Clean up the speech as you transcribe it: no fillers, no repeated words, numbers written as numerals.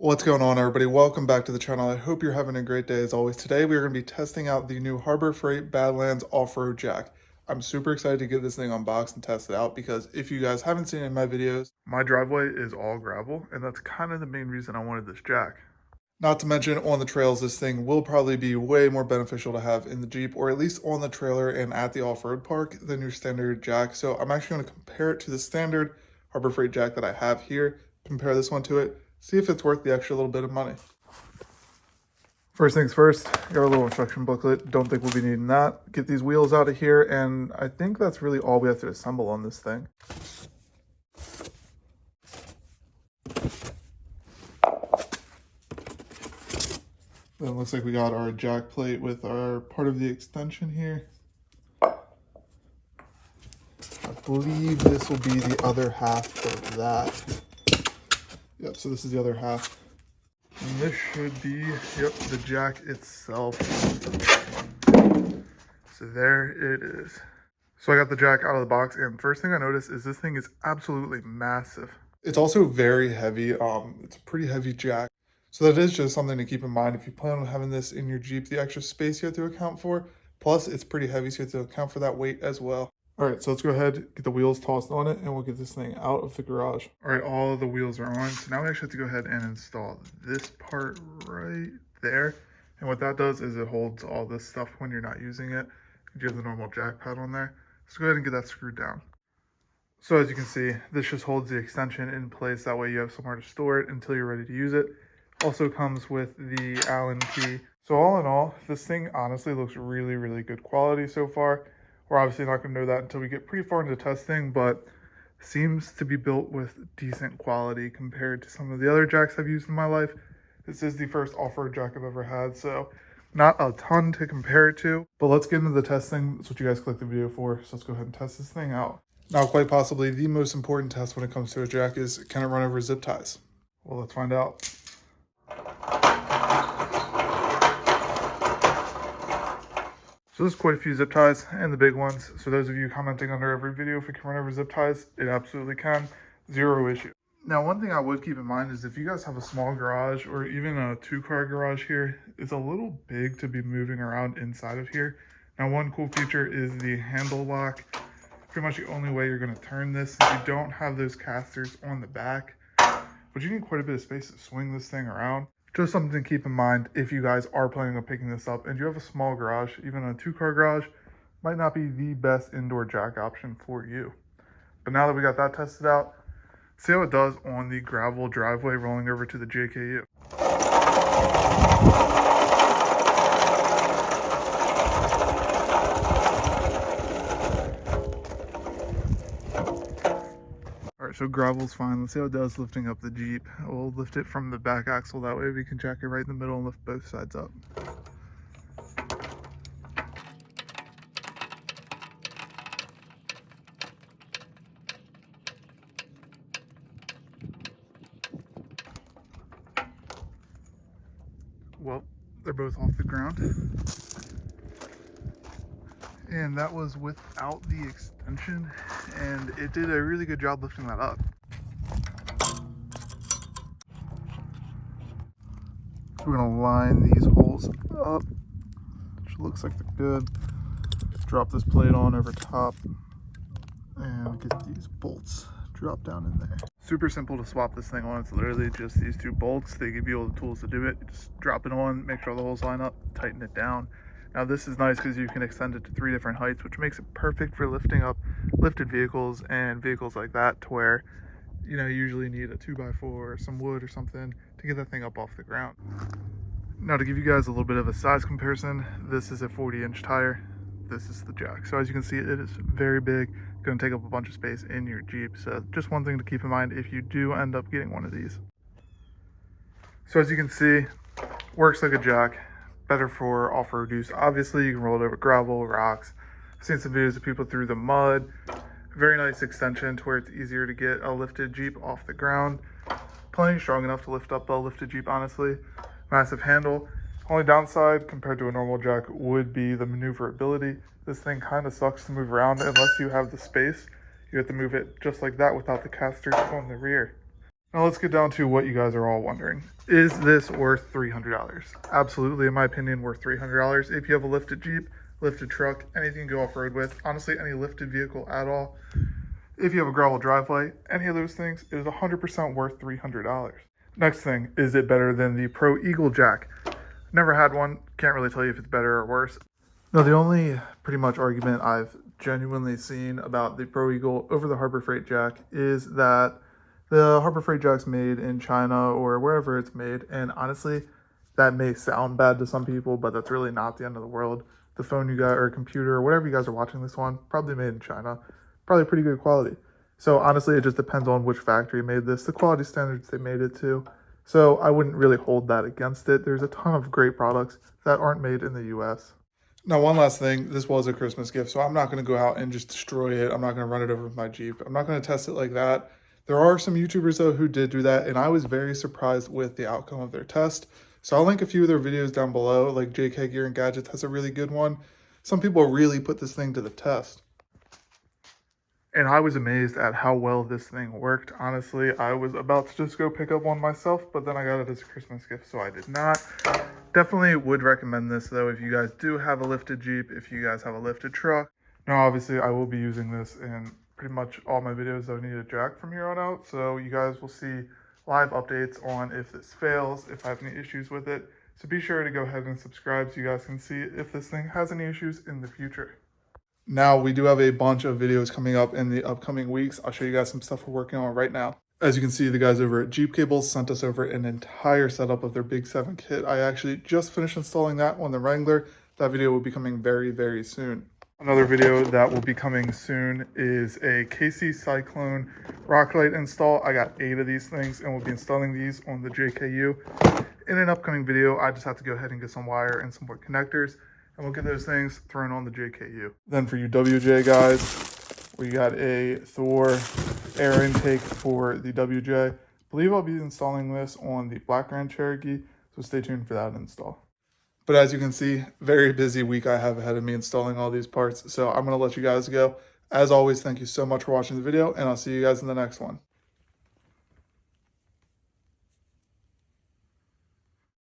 What's going on, everybody? Welcome back to the channel. I hope you're having a great day as always. Today we are going to be testing out the new Harbor Freight Badlands off-road jack. I'm super excited to get this thing unboxed and test it out because if you guys haven't seen it in my videos, my driveway is all gravel, and that's kind of the main reason I wanted this jack. Not to mention, on the trails, this thing will probably be way more beneficial to have in the Jeep, or at least on the trailer and at the off-road park, than your standard jack. So I'm actually going to compare it to the standard Harbor Freight jack that I have here, compare this one to it, see if it's worth the extra little bit of money. First things first, got our little instruction booklet. Don't think we'll be needing that. Get these wheels out of here, and I think that's really all we have to assemble on this thing. Then it looks like we got our jack plate with our part of the extension here. I believe this will be the other half of that. Yep, so this is the other half. And this should be, yep, the jack itself. So there it is. So I got the jack out of the box, and first thing I noticed is this thing is absolutely massive. It's also very heavy. It's a pretty heavy jack. So that is just something to keep in mind if you plan on having this in your Jeep, the extra space you have to account for. Plus, it's pretty heavy, so you have to account for that weight as well. All right, so let's go ahead, get the wheels tossed on it, and we'll get this thing out of the garage. All right, all of the wheels are on. So now we actually have to go ahead and install this part right there. And what that does is it holds all this stuff when you're not using it. You have the normal jack pad on there. So go ahead and get that screwed down. So as you can see, this just holds the extension in place. That way you have somewhere to store it until you're ready to use it. Also comes with the Allen key. So all in all, this thing honestly looks really, really good quality so far. We're obviously not going to know that until we get pretty far into testing, but seems to be built with decent quality compared to some of the other jacks I've used in my life. This is the first off-road jack I've ever had, so not a ton to compare it to. But let's get into the testing. That's what you guys clicked the video for, so let's go ahead and test this thing out. Now, quite possibly the most important test when it comes to a jack is, can it run over zip ties? Well, let's find out. So there's quite a few zip ties and the big ones. So those of you commenting under every video if it can run over zip ties, it absolutely can. Zero issue. Now, one thing I would keep in mind is if you guys have a small garage or even a 2-car garage here, it's a little big to be moving around inside of here. Now, one cool feature is the handle lock. Pretty much the only way you're going to turn this. You don't have those casters on the back, but you need quite a bit of space to swing this thing around. Just something to keep in mind if you guys are planning on picking this up and you have a small garage. Even a 2-car garage might not be the best indoor jack option for you. But now that we got that tested out, see how it does on the gravel driveway rolling over to the JKU. So gravel's fine. Let's see how it does lifting up the Jeep. We'll lift it from the back axle. That way we can jack it right in the middle and lift both sides up. Well, they're both off the ground. And that was without the extension, and it did a really good job lifting that up. So we're gonna line these holes up, which looks like they're good. Drop this plate on over top and get these bolts drop down in there. Super simple to swap this thing on. It's literally just these 2 bolts. They give you all the tools to do it. Just drop it on, make sure all the holes line up, tighten it down. Now this is nice because you can extend it to 3 different heights, which makes it perfect for lifting up lifted vehicles and vehicles like that, to where, you know, you usually need a 2x4 or some wood or something to get that thing up off the ground. Now to give you guys a little bit of a size comparison, this is a 40-inch tire. This is the jack. So as you can see, it is very big. It's going to take up a bunch of space in your Jeep. So just one thing to keep in mind if you do end up getting one of these. So as you can see, works like a jack. Better for off-road use. Obviously, you can roll it over gravel, rocks. I've seen some videos of people through the mud. Very nice extension to where it's easier to get a lifted Jeep off the ground. Plenty strong enough to lift up a lifted Jeep, honestly. Massive handle. Only downside compared to a normal jack would be the maneuverability. This thing kind of sucks to move around unless you have the space. You have to move it just like that without the casters on the rear. Now let's get down to what you guys are all wondering. Is this worth $300? Absolutely, in my opinion, worth $300. If you have a lifted Jeep, lifted truck, anything you go off-road with, honestly, any lifted vehicle at all, if you have a gravel driveway, any of those things, it is 100% worth $300. Next thing, is it better than the Pro Eagle Jack? Never had one, can't really tell you if it's better or worse. No, the only pretty much argument I've genuinely seen about the Pro Eagle over the Harbor Freight Jack is that the Harbor Freight Jack's made in China or wherever it's made, and honestly, that may sound bad to some people, but that's really not the end of the world. The phone you got or computer or whatever you guys are watching this on, probably made in China, probably pretty good quality. So honestly, it just depends on which factory made this, the quality standards they made it to. So I wouldn't really hold that against it. There's a ton of great products that aren't made in the US. Now, one last thing, this was a Christmas gift, so I'm not going to go out and just destroy it. I'm not going to run it over with my Jeep. I'm not going to test it like that. There are some YouTubers, though, who did do that, and I was very surprised with the outcome of their test. So I'll link a few of their videos down below, like JK Gear and Gadgets has a really good one. Some people really put this thing to the test. And I was amazed at how well this thing worked. Honestly, I was about to just go pick up one myself, but then I got it as a Christmas gift, so I did not. Definitely would recommend this, though, if you guys do have a lifted Jeep, if you guys have a lifted truck. Now, obviously, I will be using this in pretty much all my videos that I need a jack from here on out, so you guys will see live updates on if this fails, if I have any issues with it. So be sure to go ahead and subscribe so you guys can see if this thing has any issues in the future. Now, we do have a bunch of videos coming up in the upcoming weeks. I'll show you guys some stuff we're working on right now. As you can see, the guys over at Jeep Cables sent us over an entire setup of their Big 7 kit. I actually just finished installing that on the Wrangler. That video will be coming very, very soon. Another video that will be coming soon is a KC Cyclone rock light install. I got 8 of these things and we'll be installing these on the JKU. In an upcoming video, I just have to go ahead and get some wire and some more connectors, and we'll get those things thrown on the JKU. Then for you WJ guys, we got a Thor air intake for the WJ. I believe I'll be installing this on the Black Grand Cherokee, so stay tuned for that install. But as you can see, very busy week I have ahead of me installing all these parts, so I'm going to let you guys go. As always, thank you so much for watching the video, and I'll see you guys in the next one.